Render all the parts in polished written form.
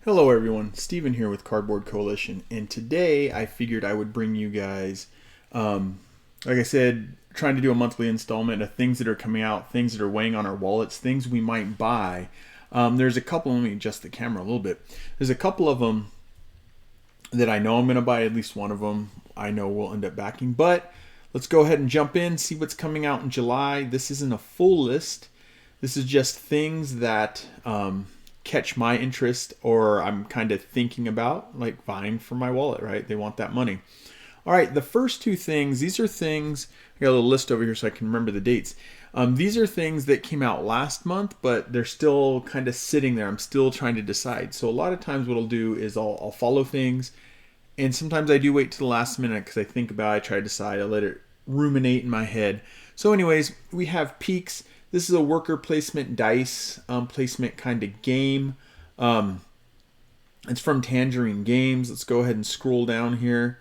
Hello everyone, Steven here with Cardboard Coalition, and today I figured I would bring you guys, like I said, trying to do a monthly installment of things that are coming out, things that are weighing on our wallets, things we might buy. There's a couple, let me adjust the camera a little bit. There's a couple of them that I know I'm going to buy, at least one of them I know we'll end up backing, but let's go ahead and jump in, see what's coming out in July. This isn't a full list. This is just things that catch my interest or I'm kind of thinking about, like vying for my wallet, right? They want that money. All right, the first two things, these are things, I got a little list over here so I can remember the dates. These are things that came out last month, but they're still kind of sitting there. I'm still trying to decide. So a lot of times what I'll do is I'll follow things, and sometimes I do wait to the last minute because I think about it, I try to decide, I let it ruminate in my head. So anyways, we have Peaks. This is a worker placement dice placement kind of game. It's from Tangerine Games. Let's go ahead and scroll down here.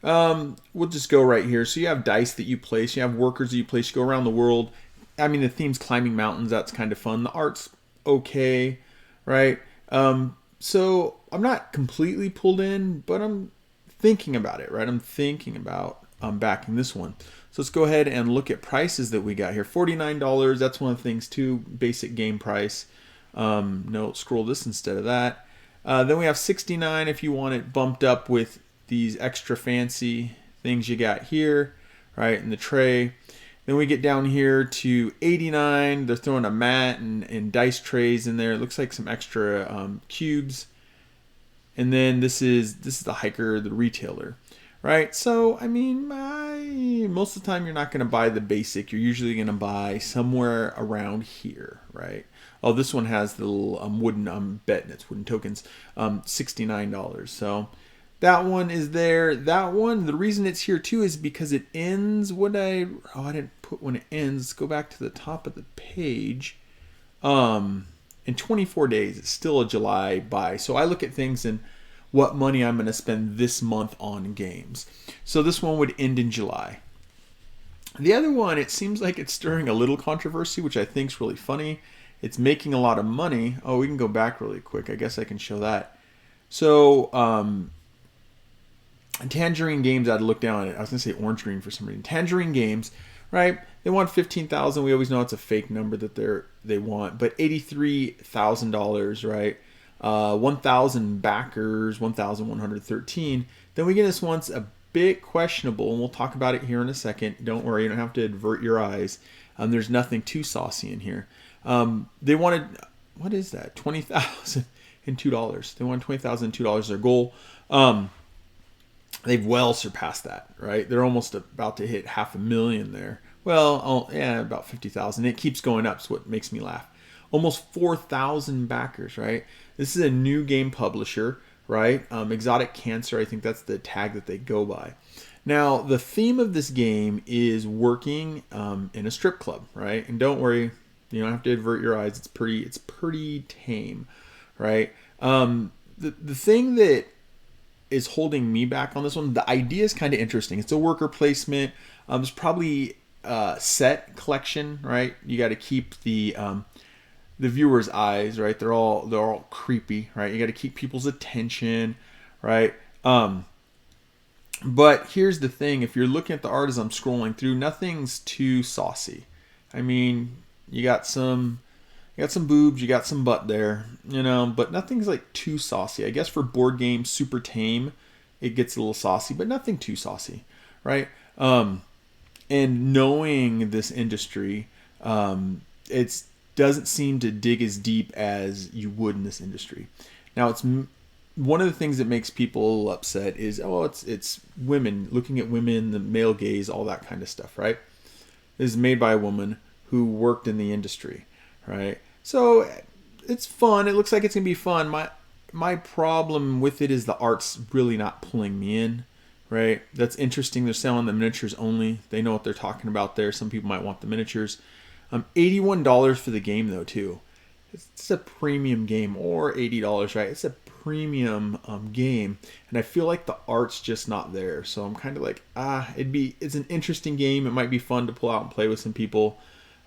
We'll just go right here. So you have dice that you place. You have workers that you place. You go around the world. I mean, the theme's climbing mountains. That's kind of fun. The art's okay, right? So I'm not completely pulled in, but I'm thinking about it, right? I'm thinking about backing this one. So let's go ahead and look at prices that we got here. $49, that's one of the things too, basic game price. No, scroll this instead of that. Then we have $69 if you want it bumped up with these extra fancy things you got here, right, in the tray. Then we get down here to $89. They're throwing a mat and dice trays in there. It looks like some extra cubes. And then this is the hiker, the retailer. Right, so I mean, most of the time you're not going to buy the basic. You're usually going to buy somewhere around here, right? Oh, this one has the little wooden bet, and it's wooden tokens, $69. So that one is there. That one, the reason it's here too is because it ends. I didn't put when it ends. Let's go back to the top of the page. In 24 days, it's still a July buy. So I look at things and what money I'm going to spend this month on games. So this one would end in July. The other one, it seems like it's stirring a little controversy, which I think is really funny. It's making a lot of money. Oh, we can go back really quick. I guess I can show that. So, Tangerine Games, I had to look down at it. I was going to say orange green for some reason. Tangerine Games, right? They want 15,000. We always know it's a fake number that they want, but $83,000, right? 1,000 backers, 1,113. Then we get this one's a bit questionable, and we'll talk about it here in a second. Don't worry, you don't have to avert your eyes. There's nothing too saucy in here. They wanted, what is that? $20,002. They wanted $20,002 their goal. They've well surpassed that, right? They're almost about to hit $500,000 there. Well, yeah, about 50,000. It keeps going up, so what makes me laugh. Almost 4,000 backers, right? This is a new game publisher, right? Exotic Cancer, I think that's the tag that they go by. Now, the theme of this game is working in a strip club, right? And don't worry, you don't have to avert your eyes. It's pretty tame, right? The thing that is holding me back on this one, the idea is kind of interesting. It's a worker placement. It's probably set collection, right? You got to keep the viewer's eyes, right? They're all creepy, right? You got to keep people's attention, right? But here's the thing: if you're looking at the art as I'm scrolling through, nothing's too saucy. I mean, you got some boobs, you got some butt there, but nothing's like too saucy. I guess for board games, super tame, it gets a little saucy, but nothing too saucy, right? And knowing this industry, it's doesn't seem to dig as deep as you would in this industry. Now, it's one of the things that makes people upset is, it's women, looking at women, the male gaze, all that kind of stuff, right? This is made by a woman who worked in the industry, right? So it's fun. It looks like it's gonna be fun. My problem with it is the art's really not pulling me in, right? That's interesting. They're selling the miniatures only. They know what they're talking about there. Some people might want the miniatures. $81 for the game though too. It's a premium game, or $80, right? It's a premium game, and I feel like the art's just not there. So I'm kind of like, it's an interesting game. It might be fun to pull out and play with some people.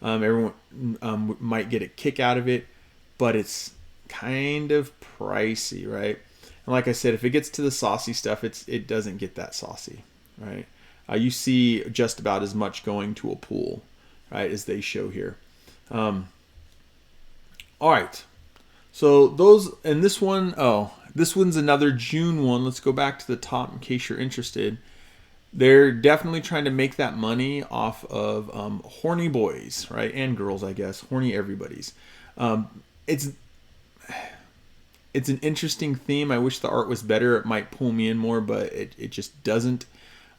Everyone might get a kick out of it, but it's kind of pricey, right? And like I said, if it gets to the saucy stuff, it doesn't get that saucy, right? You see just about as much going to a pool, right, as they show here. All right. So those, and this one, this one's another June one. Let's go back to the top in case you're interested. They're definitely trying to make that money off of horny boys, right, and girls, I guess. Horny everybody's. It's an interesting theme. I wish the art was better. It might pull me in more, but it just doesn't.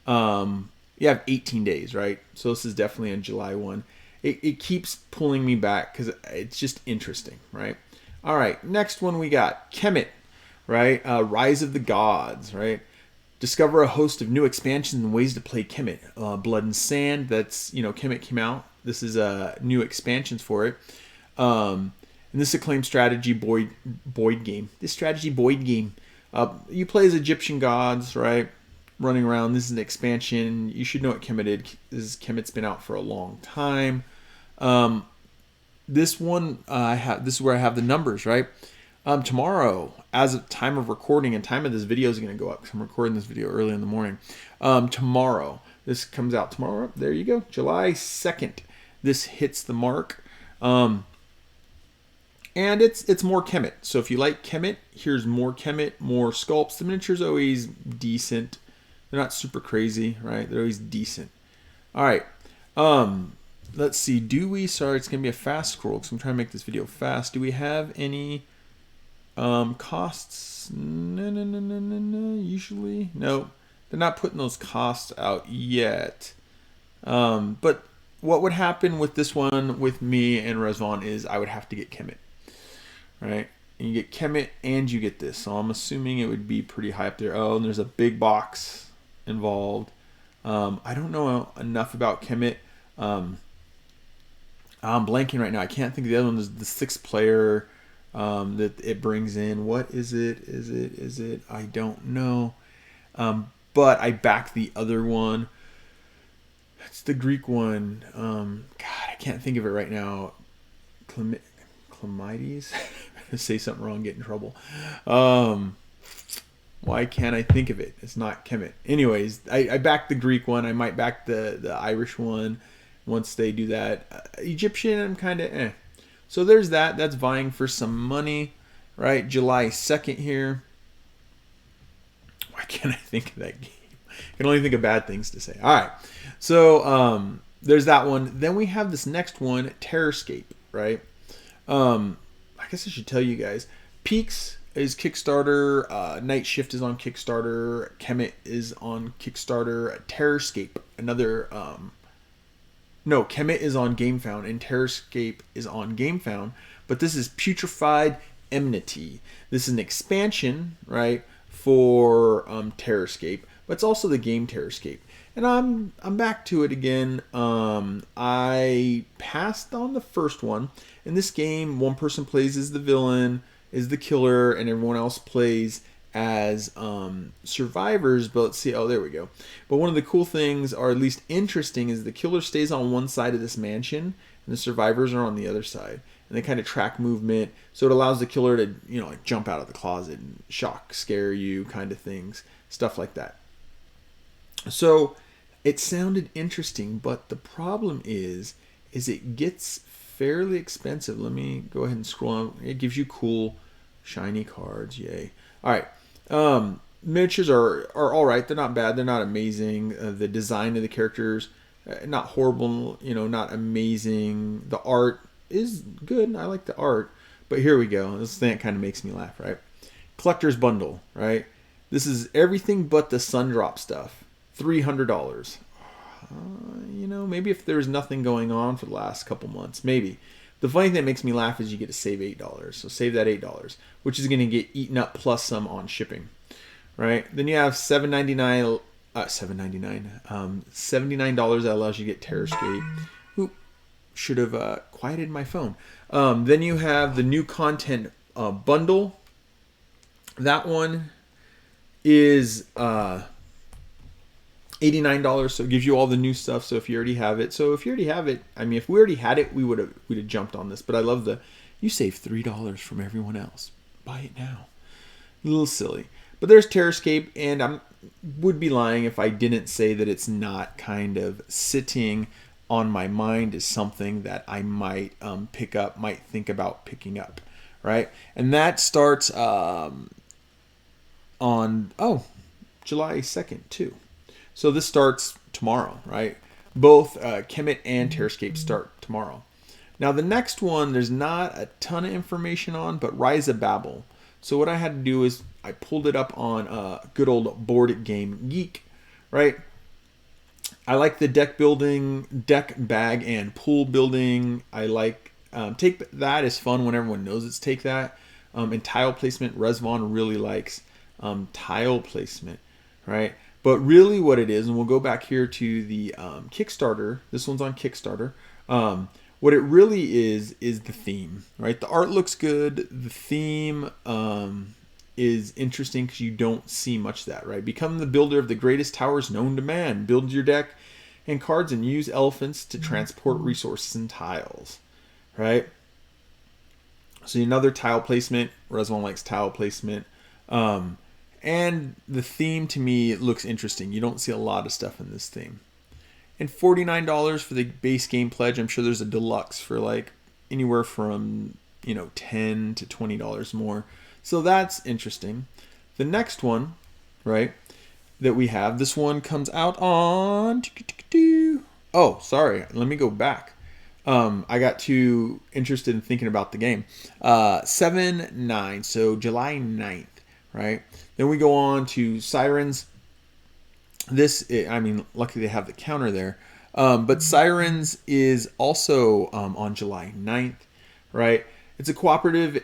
You have 18 days, right? So this is definitely a July one. It keeps pulling me back because it's just interesting, right? All right, next one we got Kemet, right? Rise of the Gods, right? Discover a host of new expansions and ways to play Kemet. Blood and Sand, that's, Kemet came out. This is new expansions for it. And this acclaimed strategy Boyd game. This strategy Boyd game. You play as Egyptian gods, right? Running around. This is an expansion. You should know what Kemet is. Kemet's been out for a long time. This one, this is where I have the numbers, right? Tomorrow, as of time of recording, and time of this video is going to go up because I'm recording this video early in the morning. Tomorrow, this comes out tomorrow. There you go, July 2nd. This hits the mark, and it's more Kemet. So if you like Kemet, here's more Kemet, more sculpts. The miniatures are always decent. They're not super crazy, right? They're always decent. All right. Let's see. Sorry, it's going to be a fast scroll because I'm trying to make this video fast. Do we have any costs? No. Usually, no. They're not putting those costs out yet. But what would happen with this one with me and Rezvan is I would have to get Kemet, right? And you get Kemet and you get this. So I'm assuming it would be pretty high up there. Oh, and there's a big box involved. I don't know enough about Kemet. I'm blanking right now. I can't think of the other one. There's the 6 player that it brings in. What is it? Is it? I don't know. But I back the other one. That's the Greek one. God, I can't think of it right now. Clemides? Say something wrong, get in trouble. Why can't I think of it? It's not Kemet. Anyways, I backed the Greek one. I might back the Irish one once they do that. Egyptian, I'm kind of eh. So there's that. That's vying for some money, right? July 2nd here. Why can't I think of that game? I can only think of bad things to say. All right. So there's that one. Then we have this next one, Terrorscape, right? I guess I should tell you guys. Peaks is Kickstarter. Nightshift is on Kickstarter. Kemet is on Kickstarter. Terrorscape, another... No, Kemet is on GameFound and Terrorscape is on GameFound. But this is Putrefied Enmity. This is an expansion, right, for Terrorscape. But it's also the game Terrorscape. And I'm back to it again. I passed on the first one. In this game, one person plays as the villain, is the killer, and everyone else plays as survivors. But let's see. Oh, there we go. But one of the cool things, or at least interesting, is the killer stays on one side of this mansion, and the survivors are on the other side. And they kind of track movement, so it allows the killer to, like jump out of the closet and shock, scare you, kind of things, stuff like that. So it sounded interesting, but the problem is it gets fairly expensive. Let me go ahead and scroll on. It gives you cool, shiny cards. Yay! All right, miniatures are all right. They're not bad. They're not amazing. The design of the characters, not horrible. Not amazing. The art is good. I like the art. But here we go. This thing that kind of makes me laugh, right? Collector's bundle, right? This is everything but the Sundrop stuff. $300. Maybe if there's nothing going on for the last couple months, maybe. The funny thing that makes me laugh is you get to save $8. So save that $8, which is going to get eaten up plus some on shipping, right? Then you have $79 that allows you to get Terrorscape. Oop, should have quieted my phone. Then you have the new content bundle. That one is $89, so it gives you all the new stuff. So if you already have it, I mean, if we already had it, we'd have jumped on this. But I love the You save $3 from everyone else. Buy it now. A little silly. But there's Terrorscape, and I would be lying if I didn't say that it's not kind of sitting on my mind as something that I might pick up, might think about picking up, right? And that starts on, July 2nd, too. So this starts tomorrow, right? Both Kemet and Terrorscape start tomorrow. Now the next one, there's not a ton of information on, but Rise of Babel. So what I had to do is I pulled it up on good old Board Game Geek, right? I like the deck building, deck bag, and pool building. I like Take That is fun when everyone knows it's Take That. And tile placement, Resvon really likes tile placement, right? But really what it is, and we'll go back here to the Kickstarter. This one's on Kickstarter. What it really is the theme, right? The art looks good. The theme is interesting because you don't see much of that, right? Become the builder of the greatest towers known to man. Build your deck and cards and use elephants to transport resources and tiles, right? So another tile placement. Resvon likes tile placement. And the theme to me looks interesting. You don't see a lot of stuff in this theme. And $49 for the base game pledge. I'm sure there's a deluxe for like anywhere from, $10 to $20 more. So that's interesting. The next one, right, that we have, this one comes out on... Oh, sorry. Let me go back. I got too interested in thinking about the game. 7/9, so July 9th, right? Then we go on to Sirens. Luckily they have the counter there. But Sirens is also on July 9th, right? It's a cooperative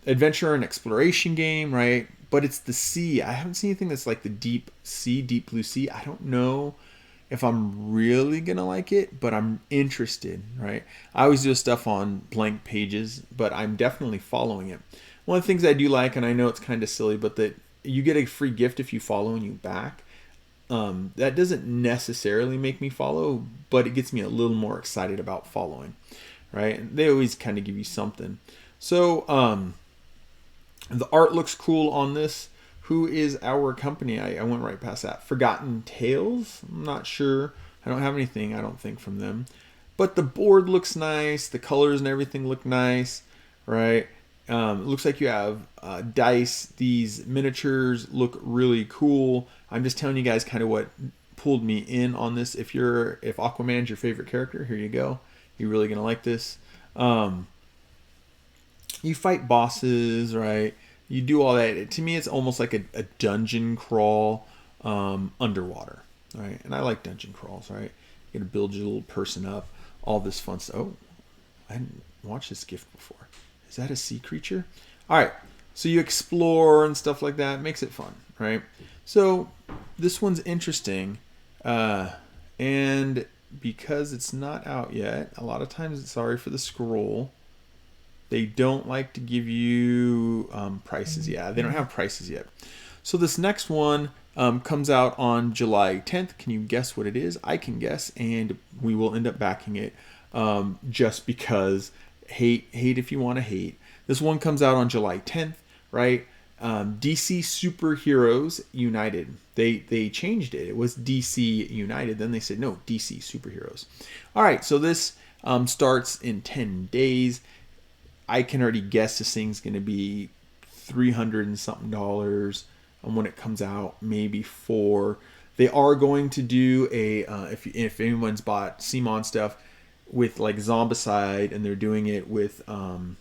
adventure and exploration game, right? But it's the sea. I haven't seen anything that's like the deep sea, deep blue sea. I don't know if I'm really going to like it, but I'm interested, right? I always do stuff on blank pages, but I'm definitely following it. One of the things I do like, and I know it's kind of silly, but that you get a free gift if you follow and you back. That doesn't necessarily make me follow, but it gets me a little more excited about following, right? And they always kind of give you something. So the art looks cool on this. Who is our company? I went right past that. Forgotten Tales? I'm not sure. I don't have anything, I don't think, from them. But the board looks nice. The colors and everything look nice, right? It looks like you have dice. These miniatures look really cool. I'm just telling you guys kind of what pulled me in on this. If Aquaman's your favorite character, here you go. You're really gonna like this. You fight bosses, right? You do all that. To me, it's almost like a dungeon crawl underwater, right? And I like dungeon crawls, right? You gotta build your little person up. All this fun stuff. Oh, I hadn't watched this gift before. Is that a sea creature? All right. So you explore and stuff like that. Makes it fun, right? So this one's interesting. And because it's not out yet, a lot of times, sorry for the scroll, they don't like to give you prices. Yeah, they don't have prices yet. So this next one comes out on July 10th. Can you guess what it is? I can guess, and we will end up backing it just because. Hate if you want to hate. This one comes out on July 10th, right? DC Superheroes United. They changed it. It was DC United. Then they said, no, DC Superheroes. All right, so this starts in 10 days. I can already guess this thing's going to be $300 and something when it comes out, maybe $4. They are going to do a, if anyone's bought CMON stuff, with like Zombicide, and they're doing it with the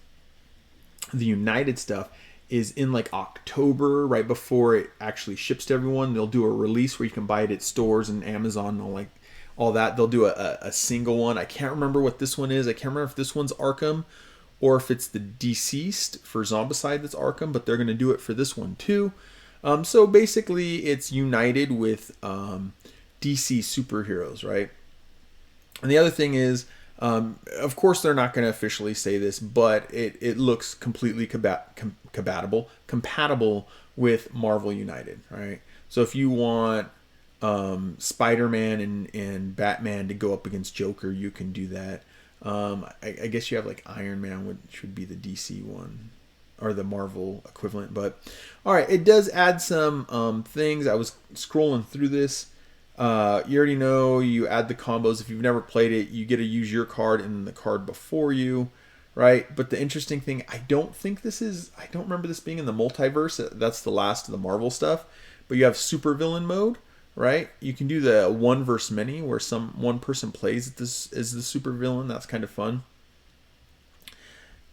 United stuff, is in like October, right before it actually ships to everyone. They'll do a release where you can buy it at stores and Amazon and all that. They'll do a single one. I can't remember what this one is. I can't remember if this one's Arkham or if it's the Deceased for Zombicide that's Arkham, but they're going to do it for this one too. So basically it's United with DC superheroes, right? And the other thing is, of course, they're not going to officially say this, but it looks completely compatible with Marvel United, right? So if you want Spider-Man and Batman to go up against Joker, you can do that. I guess you have like Iron Man, which would be the DC one, or the Marvel equivalent. But all right, it does add some things. I was scrolling through this. You already know you add the combos. If you've never played it, you get to use your card and then the card before you, right? But the interesting thing, I don't remember this being in the multiverse. That's the last of the Marvel stuff. But you have supervillain mode, right? You can do the one versus many, where one person plays this as the supervillain. That's kind of fun.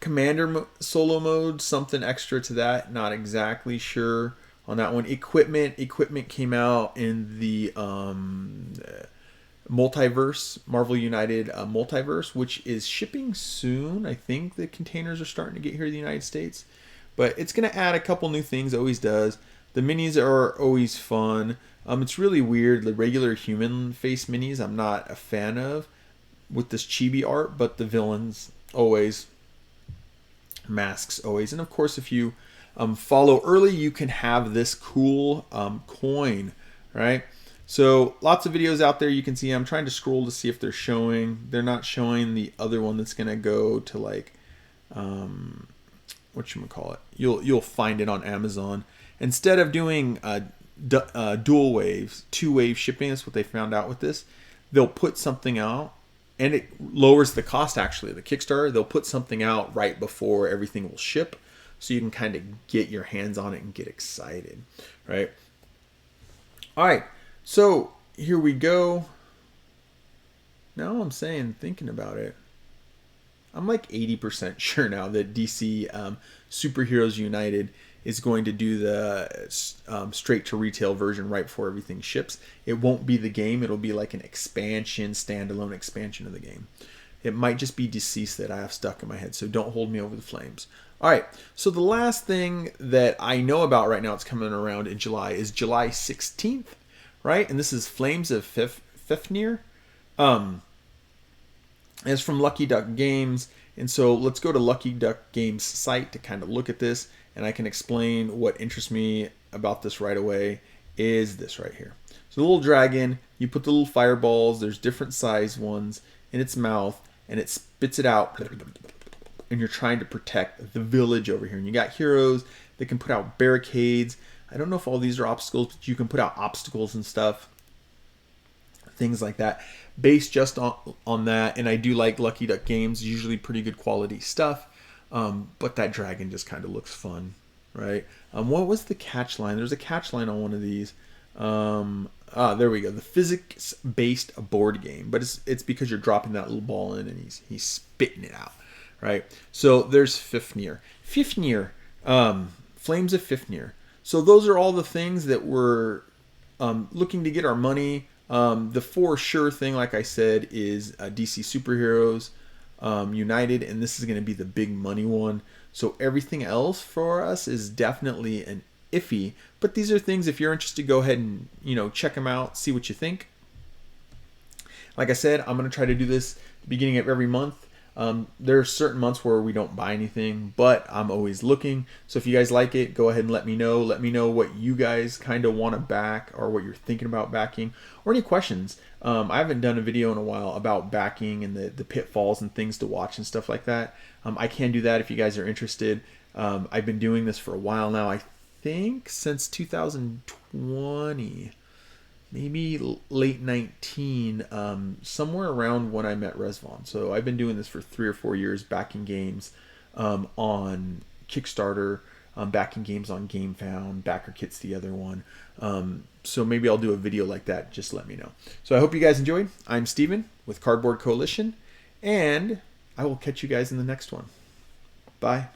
Commander solo mode, something extra to that. Not exactly sure on that one. Equipment came out in the multiverse, Marvel United multiverse, which is shipping soon. I think the containers are starting to get here to the United States. But it's going to add a couple new things, always does. The minis are always fun. It's really weird. The regular human face minis I'm not a fan of with this chibi art, but the villains always, masks always. And of course, if you follow early, you can have this cool coin, right? So lots of videos out there you can see. I'm trying to scroll to see if they're showing. They're not showing the other one that's going to go to like, whatchamacallit. You'll find it on Amazon. Instead of doing dual waves, 2-wave shipping, that's what they found out with this. They'll put something out, and it lowers the cost actually of the Kickstarter. They'll put something out right before everything will ship, so you can kind of get your hands on it and get excited, right? All right, so here we go. Now I'm thinking about it, I'm like 80% sure now that DC Superheroes United is going to do the straight to retail version right before everything ships. It won't be the game. It'll be like an expansion, standalone expansion of the game. It might just be Deceased that I have stuck in my head, so don't hold me over the flames. All right, so the last thing that I know about right now, it's coming around in July, is July 16th, right? And this is Flames of Fafnir. It's from Lucky Duck Games. And so let's go to Lucky Duck Games site to kind of look at this, and I can explain what interests me about this right away is this right here. So the little dragon, you put the little fireballs, there's different size ones in its mouth, and it spits it out, and you're trying to protect the village over here. And you got heroes that can put out barricades. I don't know if all these are obstacles, but you can put out obstacles and stuff. Things like that, based just on that. And I do like Lucky Duck Games, usually pretty good quality stuff, but that dragon just kind of looks fun, right? What was the catch line? There's a catch line on one of these. There we go, the physics based board game, but it's because you're dropping that little ball in and he's spitting it out, right? So there's Fafnir, Flames of Fafnir. So those are all the things that we're looking to get our money. The for sure thing, like I said, is DC Superheroes United, and this is going to be the big money one. So everything else for us is definitely an iffy, but these are things, if you're interested, go ahead and check them out, see what you think. Like I said, I'm going to try to do this at the beginning of every month. There are certain months where we don't buy anything, but I'm always looking. So if you guys like it, go ahead and let me know. Let me know what you guys kind of want to back, or what you're thinking about backing, or any questions. I haven't done a video in a while about backing and the pitfalls and things to watch and stuff like that. I can do that if you guys are interested. I've been doing this for a while now. I think since 2020. Maybe late 19, somewhere around when I met Resvon. So I've been doing this for 3 or 4 years, backing games on Kickstarter, backing games on GameFound, Backer Kit's the other one. So maybe I'll do a video like that, just let me know. So I hope you guys enjoyed. I'm Steven with Cardboard Coalition, and I will catch you guys in the next one. Bye.